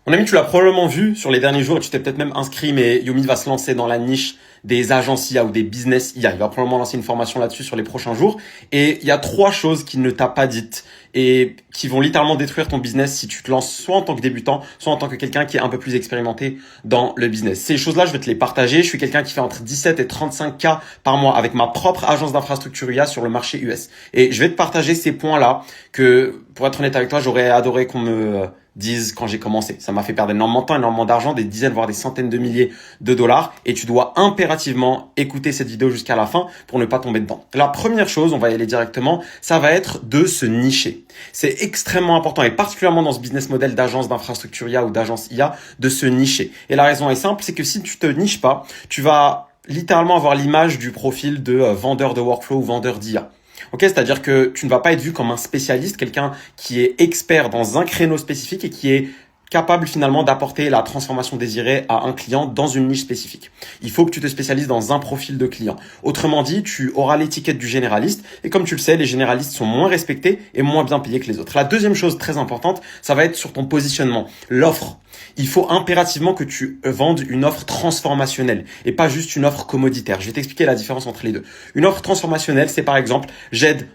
Mon ami, tu l'as probablement vu sur les derniers jours et tu t'es peut-être même inscrit, mais Yomi va se lancer dans la niche des agences IA ou des business IA. Il va probablement lancer une formation là-dessus sur les prochains jours. Et il y a trois choses qu'il ne t'a pas dites et qui vont littéralement détruire ton business si tu te lances soit en tant que débutant, soit en tant que quelqu'un qui est un peu plus expérimenté dans le business. Ces choses-là, je vais te les partager. Je suis quelqu'un qui fait entre 17 et 35K par mois avec ma propre agence d'infrastructure IA sur le marché US. Et je vais te partager ces points-là que, pour être honnête avec toi, j'aurais adoré qu'on me dise quand j'ai commencé. Ça m'a fait perdre énormément de temps, énormément d'argent, des dizaines, voire des centaines de milliers de dollars. Et tu dois impérativement écouter cette vidéo jusqu'à la fin pour ne pas tomber dedans. La première chose, on va y aller directement, ça va être de se nicher. C'est extrêmement important et particulièrement dans ce business model d'agence d'infrastructure IA ou d'agence IA de se nicher. Et la raison est simple, c'est que si tu te niches pas, tu vas littéralement avoir l'image du profil de vendeur de workflow ou vendeur d'IA. Ok, c'est-à-dire que tu ne vas pas être vu comme un spécialiste, quelqu'un qui est expert dans un créneau spécifique et qui est capable finalement d'apporter la transformation désirée à un client dans une niche spécifique. Il faut que tu te spécialises dans un profil de client. Autrement dit, tu auras l'étiquette du généraliste et comme tu le sais, les généralistes sont moins respectés et moins bien payés que les autres. La deuxième chose très importante, ça va être sur ton positionnement, l'offre. Il faut impérativement que tu vendes une offre transformationnelle et pas juste une offre commoditaire. Je vais t'expliquer la différence entre les deux. Une offre transformationnelle, c'est par exemple, j'aide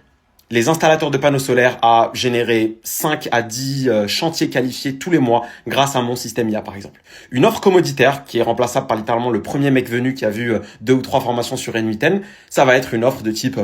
les installateurs de panneaux solaires à générer 5 à 10 chantiers qualifiés tous les mois grâce à mon système IA, par exemple. Une offre commoditaire qui est remplaçable par littéralement le premier mec venu qui a vu 2 ou 3 formations sur N8N, ça va être une offre de type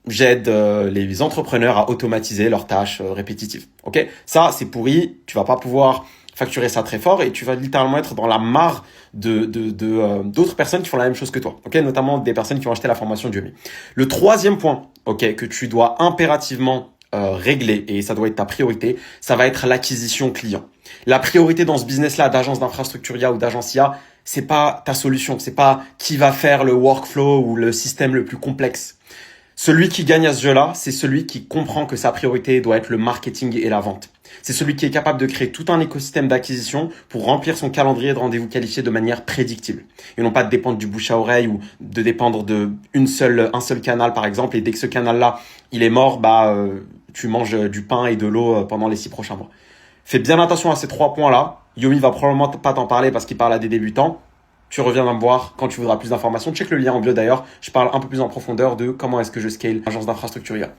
j'aide les entrepreneurs à automatiser leurs tâches répétitives. Ok, ça c'est pourri, tu vas pas pouvoir facturer ça très fort et tu vas littéralement être dans la mare d'autres personnes qui font la même chose que toi, ok, notamment des personnes qui ont acheté la formation Udemy. Le troisième point, ok, que tu dois impérativement régler et ça doit être ta priorité, ça va être l'acquisition client. La priorité dans ce business-là d'agence d'infrastructure IA ou d'agence IA, c'est pas ta solution, c'est pas qui va faire le workflow ou le système le plus complexe. Celui qui gagne à ce jeu-là, c'est celui qui comprend que sa priorité doit être le marketing et la vente. C'est celui qui est capable de créer tout un écosystème d'acquisition pour remplir son calendrier de rendez-vous qualifiés de manière prédictible. Et non pas de dépendre du bouche à oreille ou de dépendre un seul canal par exemple. Et dès que ce canal-là, il est mort, tu manges du pain et de l'eau pendant les 6 prochains mois. Fais bien attention à ces 3 points-là. Yomi va probablement pas t'en parler parce qu'il parle à des débutants. Tu reviens me voir quand tu voudras plus d'informations. Check le lien en bio d'ailleurs. Je parle un peu plus en profondeur de comment est-ce que je scale l'agence d'infrastructure IA.